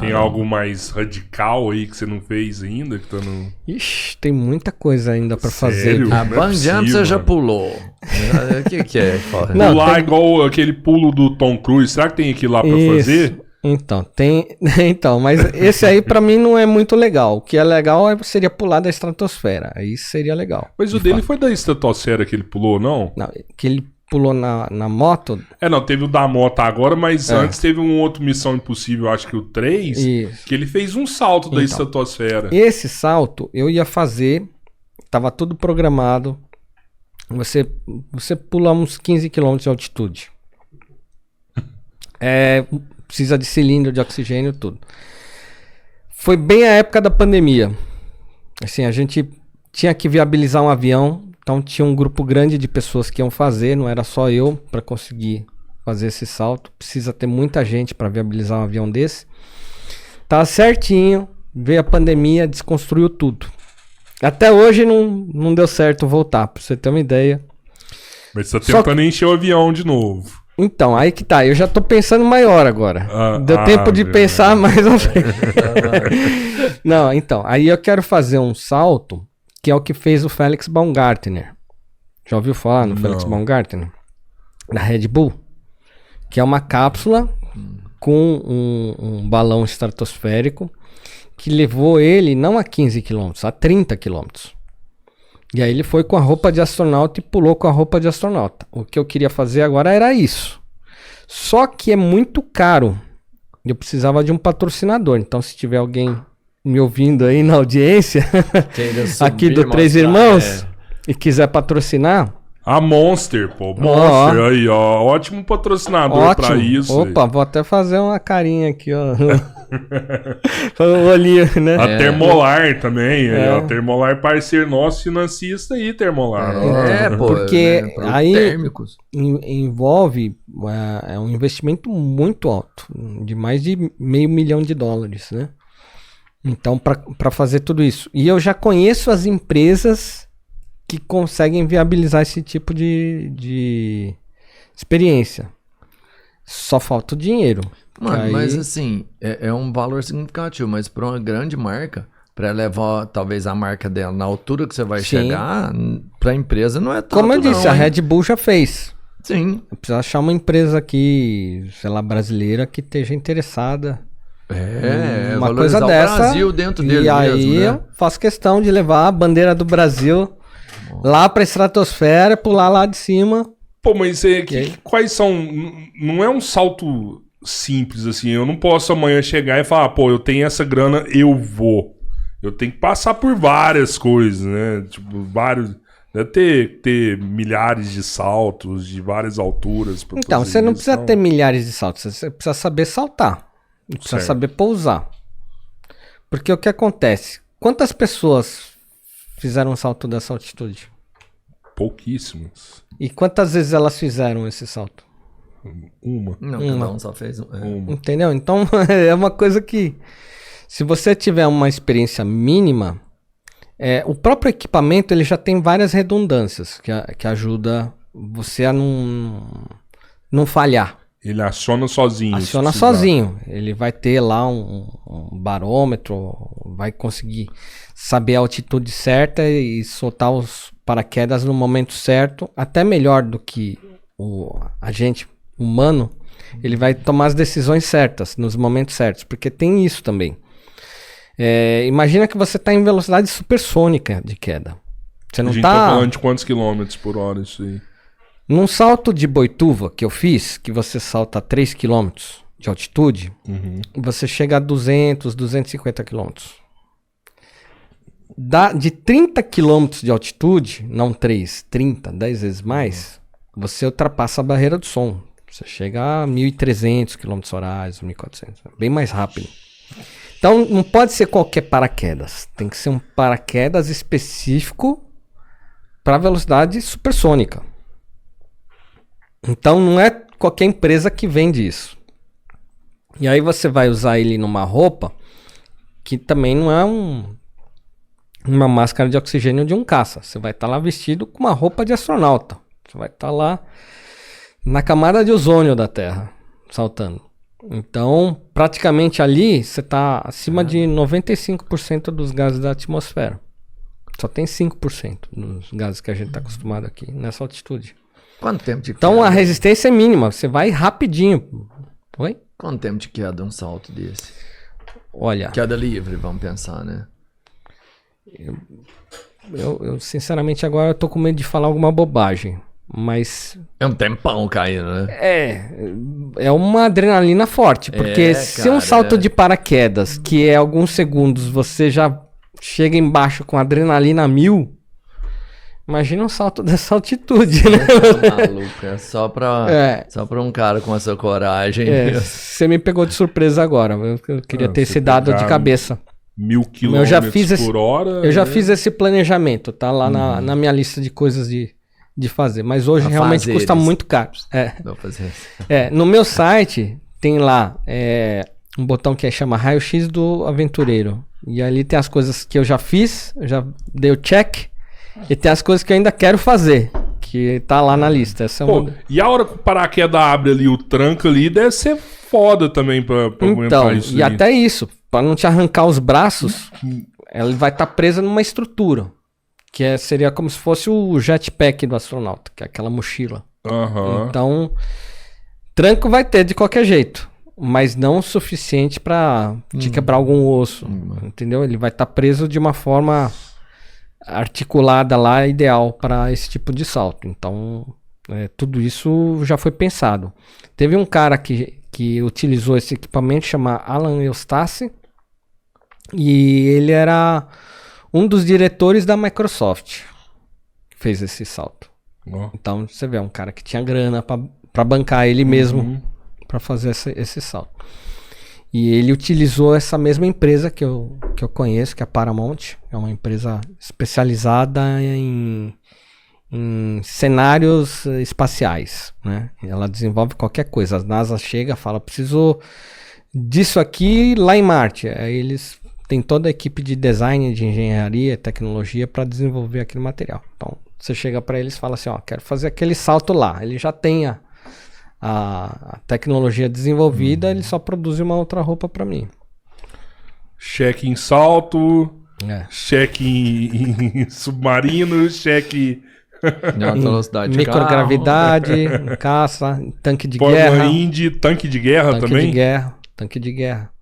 Tem algo mais radical aí que você não fez ainda? Que tá no... Ixi, tem muita coisa ainda pra fazer. Sério? A bungee jump você já pulou. O que é? Não, Pular tem- igual aquele pulo do Tom Cruise. Será que tem aqui lá pra Isso. fazer? Então, tem. Então, mas esse aí pra mim não é muito legal. O que é legal seria pular da estratosfera. Aí seria legal. Mas o dele foi da estratosfera que ele pulou, não? Não, que ele pulou na moto. Não, teve o da moto agora, mas antes teve um outro Missão Impossível, acho que o 3, Isso. que ele fez um salto da Então. estratosfera. Esse salto eu ia fazer, tava tudo programado. Você pula uns 15 km de altitude. Precisa de cilindro de oxigênio, tudo. Foi bem a época da pandemia. Assim, a gente tinha que viabilizar um avião, então tinha um grupo grande de pessoas que iam fazer, não era só eu para conseguir fazer esse salto. Precisa ter muita gente para viabilizar um avião desse. Tava certinho, veio a pandemia, desconstruiu tudo. Até hoje não deu certo voltar, pra você ter uma ideia. Mas você tá Só tentando encher o avião de novo. Então, aí que tá, eu já tô pensando maior agora. Deu tempo de meu pensar mais à frente. Não, então, aí eu quero fazer um salto, que é o que fez o Felix Baumgartner. Já ouviu falar no Felix Baumgartner? Da Red Bull? Que é uma cápsula com um balão estratosférico que levou ele não a 15 km, a 30 km. E aí ele foi com a roupa de astronauta e pulou com a roupa de astronauta. O que eu queria fazer agora era isso. Só que é muito caro. Eu precisava de um patrocinador. Então, se tiver alguém me ouvindo aí na audiência, aqui do Três Irmãos, e quiser patrocinar... A Monster, pô. Monster, aí, ó. Ótimo patrocinador pra isso. Opa, vou até fazer uma carinha aqui, ó. Um olhinho, né? A Termolar também. Aí, ó, Termolar parceiro nosso, financia isso aí, Termolar. Porque aí térmicos. envolve um investimento muito alto, de mais de $500 milhão, né? Então, para fazer tudo isso. E eu já conheço as empresas que conseguem viabilizar esse tipo de experiência. Só falta o dinheiro. Mano, Aí- mas assim, é um valor significativo, mas para uma grande marca, para levar talvez a marca dela na altura que você vai Sim. chegar, para a empresa não é tanto. Como eu disse, não, a hein? Red Bull já fez. Sim. Precisa achar uma empresa aqui, sei lá, brasileira que esteja interessada. Uma valorizar coisa o dessa. Brasil dentro dele E aí mesmo, né? eu faço questão de levar a bandeira do Brasil lá pra estratosfera, pular lá de cima. Pô, mas quais são... Não é um salto simples, assim. Eu não posso amanhã chegar e falar, pô, eu tenho essa grana, eu vou. Eu tenho que passar por várias coisas, né? Tipo, vários... Deve ter milhares de saltos, de várias alturas. Pra Então, fazer você não isso, precisa ter milhares de saltos, você precisa saber saltar. Precisa Certo. saber pousar. Porque o que acontece? Quantas pessoas fizeram um salto dessa altitude? Pouquíssimas. E quantas vezes elas fizeram esse salto? Uma. Não, cada um só fez um. Uma. Entendeu? Então, é uma coisa que... Se você tiver uma experiência mínima... o próprio equipamento ele já tem várias redundâncias que ajuda você a não falhar. Ele aciona sozinho. se Aciona precisar. sozinho. Ele vai ter lá um barômetro, vai conseguir saber a altitude certa e soltar os paraquedas no momento certo, até melhor do que o agente humano. Ele vai tomar as decisões certas, nos momentos certos, porque tem isso também. Imagina que você está em velocidade supersônica de queda. Você não A gente tá está... falando de quantos quilômetros por hora isso aí? Num salto de Boituva que eu fiz, que você salta a 3 km de altitude, você chega a 200, 250 km. De 30 km de altitude, não 3, 30, 10 vezes mais, você ultrapassa a barreira do som. Você chega a 1.300 km horários, 1.400, bem mais rápido. Então não pode ser qualquer paraquedas, tem que ser um paraquedas específico para velocidade supersônica. Então não é qualquer empresa que vende isso. E aí você vai usar ele numa roupa que também não é uma máscara de oxigênio de um caça. Você vai estar lá vestido com uma roupa de astronauta. Você vai estar lá na camada de ozônio da Terra, saltando. Então, praticamente ali, você está acima de 95% dos gases da atmosfera. Só tem 5% dos gases que a gente está acostumado aqui, nessa altitude. Quanto tempo de Então, queda? a resistência é mínima. Você vai rapidinho. Oi? Quanto tempo de queda um salto desse? Olha, Queda livre, vamos pensar, né? eu sinceramente agora eu tô com medo de falar alguma bobagem. Mas É um tempão caindo, né? é uma adrenalina forte. Porque se um salto de paraquedas, que é alguns segundos, você já chega embaixo com adrenalina 1000, imagina um salto dessa altitude, né? Tá maluco, é só pra um cara com essa coragem. Você me pegou de surpresa agora. Eu queria ter esse dado de cabeça. 1000 km Eu já fiz por hora. Eu já fiz esse planejamento, tá lá na minha lista de coisas de fazer. Mas hoje realmente custa muito caro. Vou fazer isso. No meu site tem lá um botão que chama Raio-X do Aventureiro. E ali tem as coisas que eu já fiz, eu já dei o check. E tem as coisas que eu ainda quero fazer, que tá lá na lista. Essa é Pô, e a hora que o paraquedas abre ali, o tranco ali, deve ser foda também pra então, isso. E até isso, pra não te arrancar os braços, ela vai estar presa numa estrutura. Que seria como se fosse o jetpack do astronauta, que é aquela mochila. Então, tranco vai ter de qualquer jeito. Mas não o suficiente pra te quebrar algum osso. Entendeu? Ele vai estar preso de uma forma articulada lá, ideal para esse tipo de salto. Então, tudo isso já foi pensado. Teve um cara que utilizou esse equipamento, chama Alan Eustace, e ele era um dos diretores da Microsoft que fez esse salto. Então, você vê, um cara que tinha grana para bancar ele mesmo para fazer esse salto. E ele utilizou essa mesma empresa que eu conheço, que é a Paramount. É uma empresa especializada em cenários espaciais, né? Ela desenvolve qualquer coisa. A NASA chega e fala, preciso disso aqui lá em Marte. Aí eles têm toda a equipe de design, de engenharia, tecnologia para desenvolver aquele material. Então, você chega para eles e fala assim, quero fazer aquele salto lá. Ele já tem a tecnologia desenvolvida, ele só produz uma outra roupa para mim. Cheque em salto, cheque em submarino, cheque em alta velocidade, microgravidade, caça, tanque de guerra. Tanque de guerra também? Tanque de guerra.